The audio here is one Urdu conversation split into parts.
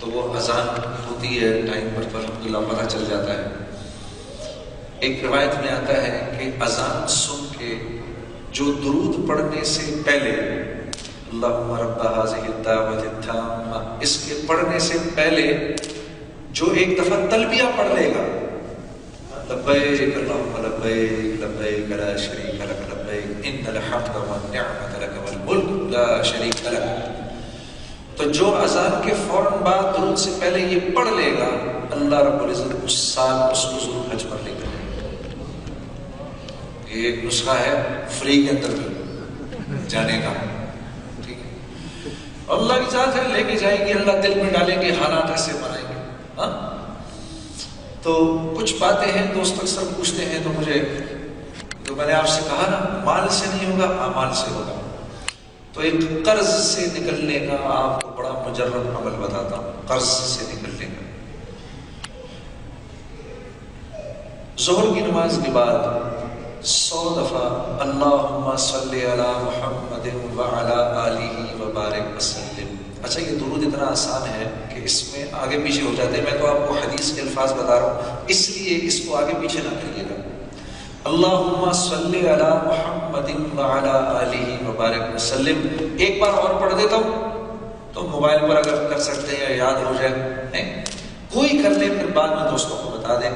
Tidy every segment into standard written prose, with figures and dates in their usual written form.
تو وہ اذان ہوتی ہے ٹائم پر تو الحمدللہ پتہ چل جاتا ہے۔ ایک روایت میں آتا ہے کہ اذان سن کے جو درود پڑھنے سے پہلے اللہم رب ھذہ الدعوۃ التامہ اس کے پڑھنے سے پہلے جو ایک دفعہ تلبیہ پڑھ لے گا، لبیک اللہم لبیک لبیک لا شریک لک لبیک ان الحمد والنعمۃ لک والملک لا شریک لک، تو جو اذان کے فوراً بعد درود سے پہلے یہ پڑھ لے گا، اللہ رب العزت اس سال اس کو ضرور حج پر لے کر یہ ایک نسخہ ہے فری کے اندر بھی جانے کا، ٹھیک ہے؟ اللہ کی ذات ہے، لے کے جائیں گے، اللہ دل میں ڈالیں گے، حالات ایسے بنائیں گے۔ ہاں تو کچھ باتیں ہیں دوست اکثر پوچھتے ہیں، تو مجھے جو میں نے آپ سے کہا نا مال سے نہیں ہوگا اعمال سے ہوگا، تو ایک قرض سے نکلنے کا آپ کو بڑا مجرب عمل بتاتا ہوں، قرض سے نکلنے کا۔ ظہر کی نماز کے بعد 100 دفعہ اللہم صلی علی محمد وعلی آلہ وبارک وسلم۔ اچھا یہ درود اتنا آسان ہے کہ اس میں آگے پیچھے ہو جاتے ہیں، میں تو آپ کو حدیث کے الفاظ بتا رہا ہوں، اس لیے اس کو آگے پیچھے نہ کریے گا۔ اللہم صلی علی محمد وعلی آلہ وبارک وسلم، ایک بار اور پڑھ دیتا ہوں، تو موبائل پر اگر کر سکتے ہیں یا یاد ہو جائے کوئی کر لے، پھر بعد میں دوستوں کو بتا دیں۔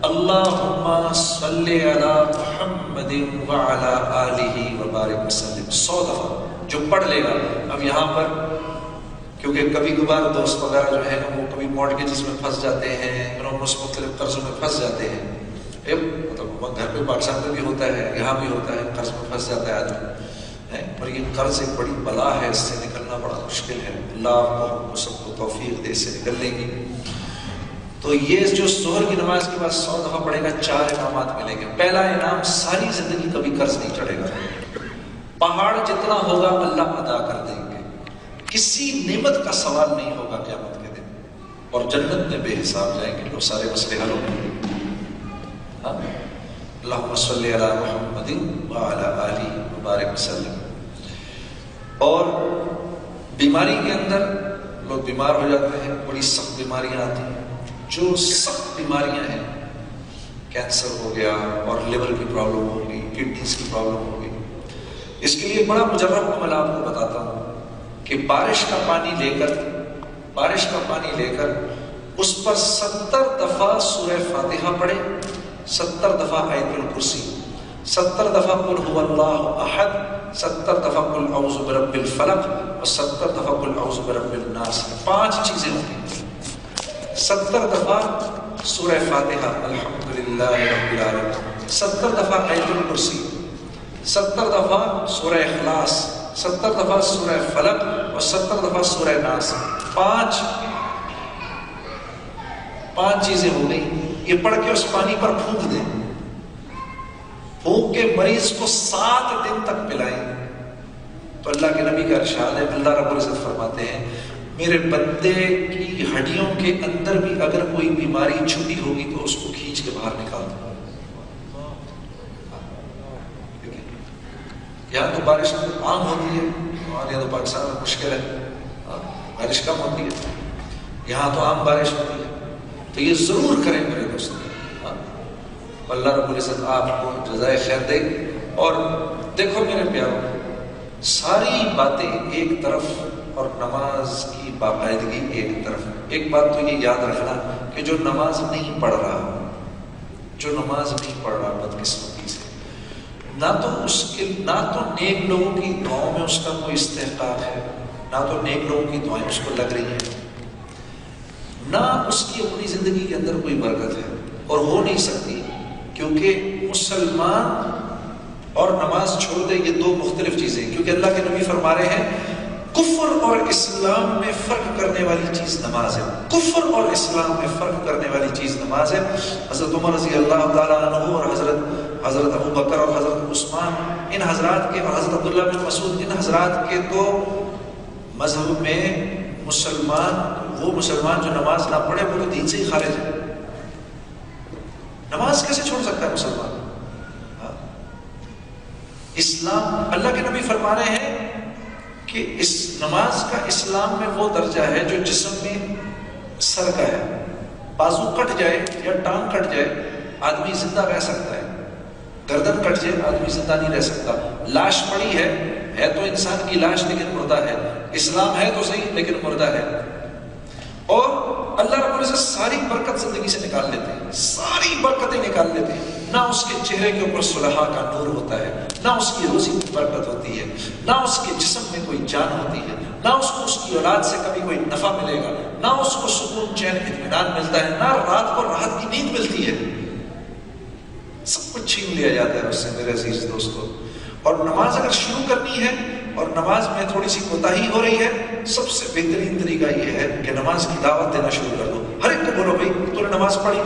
اللہم صلی علی محمد وعلی آلہ وبارک وسلم 100 دفعہ جو پڑھ لے گا۔ اب یہاں پر کیونکہ کبھی کبھار دوست وغیرہ جو ہے وہ کبھی مارٹگیجز میں پھنس جاتے ہیں، مختلف قرضوں میں پھنس جاتے ہیں، مطلب گھر پہ پاکستان میں بھی ہوتا ہے، یہاں بھی ہوتا ہے، قرض میں پھنس جاتا ہے آدمی، اور یہ قرض ایک بڑی بلا ہے، اس سے نکلنا بڑا مشکل ہے، اللہ آپ کو سب کو توفیق دے اس سے نکلنے کی۔ تو یہ جو ظہر کی نماز کے بعد 100 دفعہ پڑھے گا 4 انعامات ملیں گے۔ پہلا انعام، ساری زندگی کبھی قرض نہیں چڑھے گا، پہاڑ جتنا ہوگا اللہ ادا کر دیں گے، کسی نعمت کا سوال نہیں ہوگا قیامت کے دن، اور جنت میں بے حساب جائیں گے، لو سارے مسئلے حل ہوں گے۔ اللہم صلی علی محمد وعلی آلہ وبارک وسلم۔ اور بیماری کے اندر لوگ بیمار ہو جاتے ہیں، بڑی سخت بیماریاں آتی ہیں، جو سخت بیماریاں ہیں، کینسر ہو گیا اور لیور کی پرابلم ہوگی، کڈنیز کی پرابلم ہوگی، اس کے لیے بڑا مجرب عمل آپ کو بتاتا ہوں کہ بارش کا پانی لے کر اس پر 70 دفعہ سورہ فاتحہ پڑھے، 70 دفعہ آیت الکرسی، 70 دفعہ قل هو اللہ احد، 70 دفعہ قل اعوذ برب الفلق، اور 70 دفعہ قل اعوذ برب الناس۔ 5 چیزیں ہوتی ہیں۔ 70 دفعہ سورہ فاتحہ الحمدللہ رب العالمین، 70 دفعہ آیت الکرسی، 70 دفعہ سورہ اخلاص، 70 دفعہ سورہ فلق، اور 70 دفعہ سورہ ناس۔ 5 چیزیں ہو گئی۔ یہ پڑھ کے اس پانی پر پھونک دیں، پھونک کے مریض کو 7 دن تک پلائیں، تو اللہ کے نبی کا ارشاد ہے، اللہ رب العزت فرماتے ہیں میرے بندے کی ہڈیوں کے اندر بھی اگر کوئی بیماری چھپی ہوگی تو اس کو کھینچ کے باہر نکال دو۔ یہاں تو بارش عام ہوتی ہے، ہمارے یہاں تو پاکستان میں مشکل ہے، بارش کم ہوتی ہے، یہاں تو عام بارش ہوتی ہے، تو یہ ضرور کریں میرے دوست۔ اللہ رب العزت آپ کو جزائے خیر دے۔ اور دیکھو میرے پیارو، ساری باتیں ایک طرف اور نماز کی باقاعدگی ایک طرف۔ ایک بات تو یہ یاد رکھنا کہ جو نماز نہیں پڑھ رہا بدقسمتی سے، نہ تو نیک لوگوں کی دعاؤں میں اس کا کوئی استحقاق ہے، نہ تو نیک لوگوں کی دعائیں اس کو لگ رہی ہیں، نہ اس کی اپنی زندگی کے اندر کوئی برکت ہے، اور ہو نہیں سکتی، کیونکہ مسلمان اور نماز چھوڑ دے یہ 2 مختلف چیزیں، کیونکہ اللہ کے نبی فرما رہے ہیں کفر اور اسلام میں فرق کرنے والی چیز نماز ہے، کفر اور اسلام میں فرق کرنے والی چیز نماز ہے۔ حضرت عمر رضی اللہ تعالیٰ عنہ اور حضرت ابو بکر اور حضرت عثمان، ان حضرات کے، اور حضرت عبداللہ بن مسعود، ان حضرات کے تو مذہب میں وہ مسلمان جو نماز نہ پڑھے وہ تو دین سے ہی خارج ہے۔ نماز کیسے چھوڑ سکتا ہے مسلمان؟ اسلام، اللہ کے نبی فرما رہے ہیں کہ اس نماز کا اسلام میں وہ درجہ ہے جو جسم میں سر کا ہے، بازو کٹ جائے یا ٹانگ کٹ جائے آدمی زندہ رہ سکتا ہے، گردن کٹ جائے آدمی زندہ نہیں رہ سکتا۔ لاش پڑی ہے تو انسان کی لاش لیکن مردہ ہے، اسلام ہے تو صحیح لیکن مردہ ہے۔ اور اللہ رب العزت ساری برکت زندگی سے نکال لیتے ہیں، ساری برکتیں نکال لیتے ہیں، نہ اس کے چہرے کے اوپر صلحہ کا نور ہوتا ہے، نہ اس کی روزی میں برکت ہوتی ہے، نہ اس کے جسم میں کوئی جان ہوتی ہے، نہ اس کو اس کی اولاد سے کبھی کوئی نفع ملے گا، نہ اس کو سکون چین اطمینان ملتا ہے، نہ رات کو راحت کی نیند ملتی ہے، سب کچھ چھین لیا جاتا ہے اس سے میرے عزیز دوستو۔ اور نماز اگر شروع کرنی ہے اور نماز میں تھوڑی سی کوتاہی ہو رہی ہے، سب سے بہترین طریقہ یہ ہے کہ نماز کی دعوت دینا شروع کر دو۔ ہر ایک کو بولو بھائی تو نے نماز پڑھی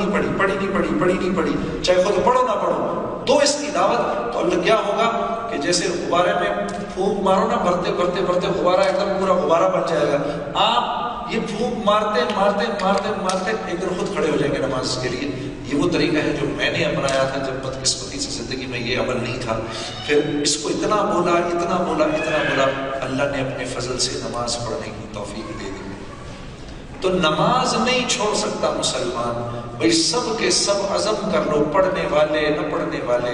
نہیں پڑھی، چاہے خود پڑھو نہ پڑھو، دو اس کی دعوت۔ تو اللہ کیا ہوگا کہ جیسے غبارے میں پھونک مارو نا، بھرتے بھرتے بھرتے غبارہ ایک دم پورا غبارہ بن جائے گا۔ آپ یہ پھونک مارتے مارتے مارتے مارتے ایک دن خود کھڑے ہو جائیں گے نماز کے لیے۔ یہ وہ طریقہ ہے جو میں نے اپنایا تھا جب بدقسمتی سے زندگی میں یہ عمل نہیں تھا۔ پھر اس کو اتنا بولا، اللہ نے اپنے فضل سے نماز پڑھنے کی توفیق دے دی۔ تو نماز نہیں چھوڑ سکتا مسلمان، بھائی سب کے سب عزم کر لو، پڑھنے والے نہ پڑھنے والے،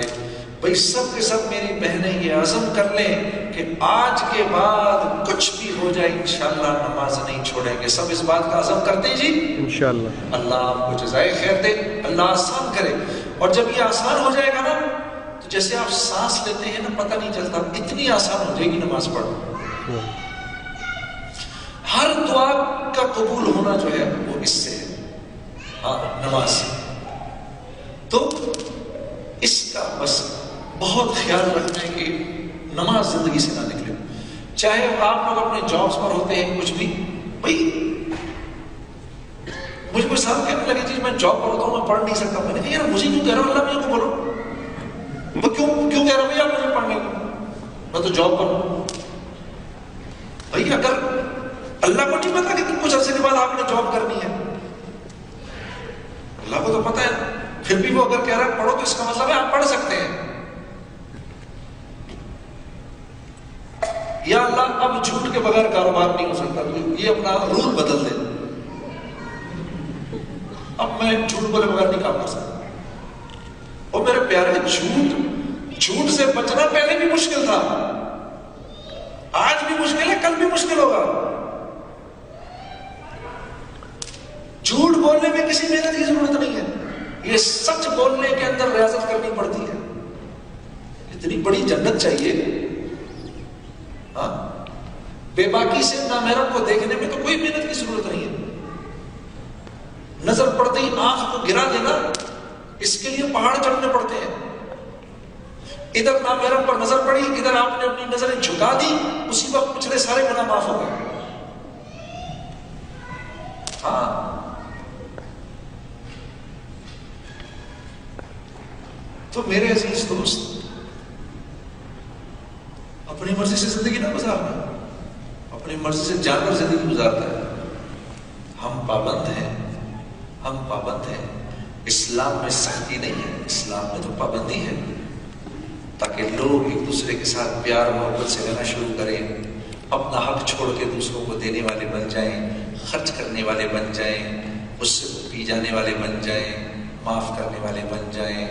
بھائی سب کے سب میری بہنیں یہ عزم کر لیں کہ آج کے بعد کچھ بھی ہو جائے انشاءاللہ نماز نہیں چھوڑیں گے۔ سب اس بات کا عزم کرتے ہیں جی انشاءاللہ۔ اللہ آپ کو جزائے خیر دے، اللہ آسان کرے۔ اور جب یہ آسان ہو جائے گا نا تو جیسے آپ سانس لیتے ہیں نا پتہ نہیں چلتا، اتنی آسان ہو جائے گی نماز پڑھنا۔ ہر دعا کا قبول ہونا جو ہے وہ اس سے ہے، ہاں نماز سے۔ تو اس کا بس بہت خیال رکھنا ہے کہ نماز زندگی سے نہ نکلے۔ چاہے آپ لوگ اپنے جابس پر ہوتے ہیں کچھ بھی، بھائی مجھے کوئی صاحب کہنے لگے جی میں جاب پر ہوتا ہوں میں پڑھ نہیں سکتا، میں نے کہا یار مجھے کیوں کہہ رہا ہوں، اللہ مجھے کو بولو وہ کیوں کہہ رہا ہوں یار مجھے پڑھنے کو، میں تو جاب پر ہوں۔ بھائی اگر اللہ کو نہیں پتا کہ کچھ عرصے کے بعد آپ نے جاب کرنی ہے، اللہ کو تو پتا ہے، پھر بھی وہ اگر کہہ رہا ہے پڑھو تو اس کا مطلب ہے آپ پڑھ سکتے ہیں۔ یا اللہ اب جھوٹ کے بغیر کاروبار نہیں ہو سکتا، یہ اپنا رول بدل دے، اب میں جھوٹ بولے بغیر نہیں کام کر سکتا۔ اور میرے پیارے جھوٹ سے بچنا پہلے بھی مشکل تھا، آج بھی مشکل ہے، کل بھی مشکل ہوگا۔ جھوٹ بولنے میں کسی محنت کی ضرورت نہیں ہے، یہ سچ بولنے کے اندر ریاضت کرنی پڑتی ہے۔ اتنی بڑی جنت چاہیے، ہاں بے باکی سے نامحرم کو دیکھنے میں تو کوئی محنت کی ضرورت نہیں ہے، نظر پڑتے ہی آنکھ کو گرا دینا، اس کے لیے پہاڑ چڑھنے پڑتے ہیں۔ ادھر نامحرم پر نظر پڑی، ادھر آپ نے اپنی نظریں جھکا دی، اسی وقت پچھلے سارے گناہ معاف ہو گئے۔ ہاں تو میرے عزیز دوست اپنی مرضی سے زندگی نہ گزارنا، اپنی مرضی سے جانور زندگی گزارتا ہے۔ ہم پابند ہیں، اسلام میں سختی نہیں ہے، اسلام میں تو پابندی ہے، تاکہ لوگ ایک دوسرے کے ساتھ پیار محبت سے رہنا شروع کریں، اپنا حق چھوڑ کے دوسروں کو دینے والے بن جائیں، خرچ کرنے والے بن جائیں، اس سے پی جانے والے بن جائیں، معاف کرنے والے بن جائیں،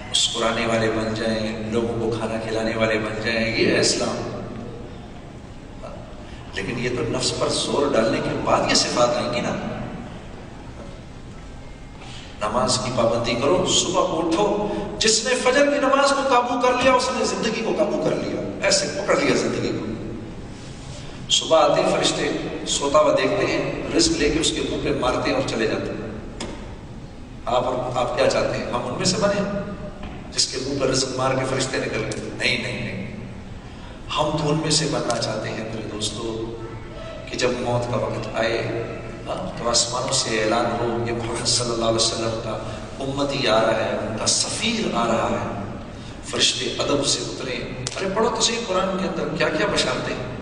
مسکرانے والے بن جائیں، لوگوں کو کھانا کھلانے والے بن جائیں۔ یہ ہے اسلام۔ لیکن یہ تو نفس پر زور ڈالنے کے بعد یہ صفات آئیں گی نا۔ نماز کی پابندی کرو، صبح کو اٹھو، جس نے فجر کی نماز کو قابو کر لیا اس نے زندگی کو قابو کر لیا، ایسے پکڑ لیا زندگی کو۔ صبح آتے ہیں فرشتے سوتا ہوا دیکھتے ہیں، رزق لے کے اس کے منہ پہ مارتے ہیں اور چلے جاتے ہیں۔ آپ کیا چاہتے ہیں ہم ان میں سے بنے جس کے منہ پر رزق مار کے فرشتے نکل گئے؟ نہیں، ہم تو ان میں سے بننا چاہتے ہیں میرے دوستو کہ جب موت کا وقت آئے تو آسمانوں سے اعلان ہو یہ محمد صلی اللہ علیہ وسلم کا امتی آ رہا ہے، ان کا سفیر آ رہا ہے، فرشتے ادب سے اترے۔ ارے پڑھو تو صحیح قرآن کے اندر کیا کیا بشارتیں ہیں۔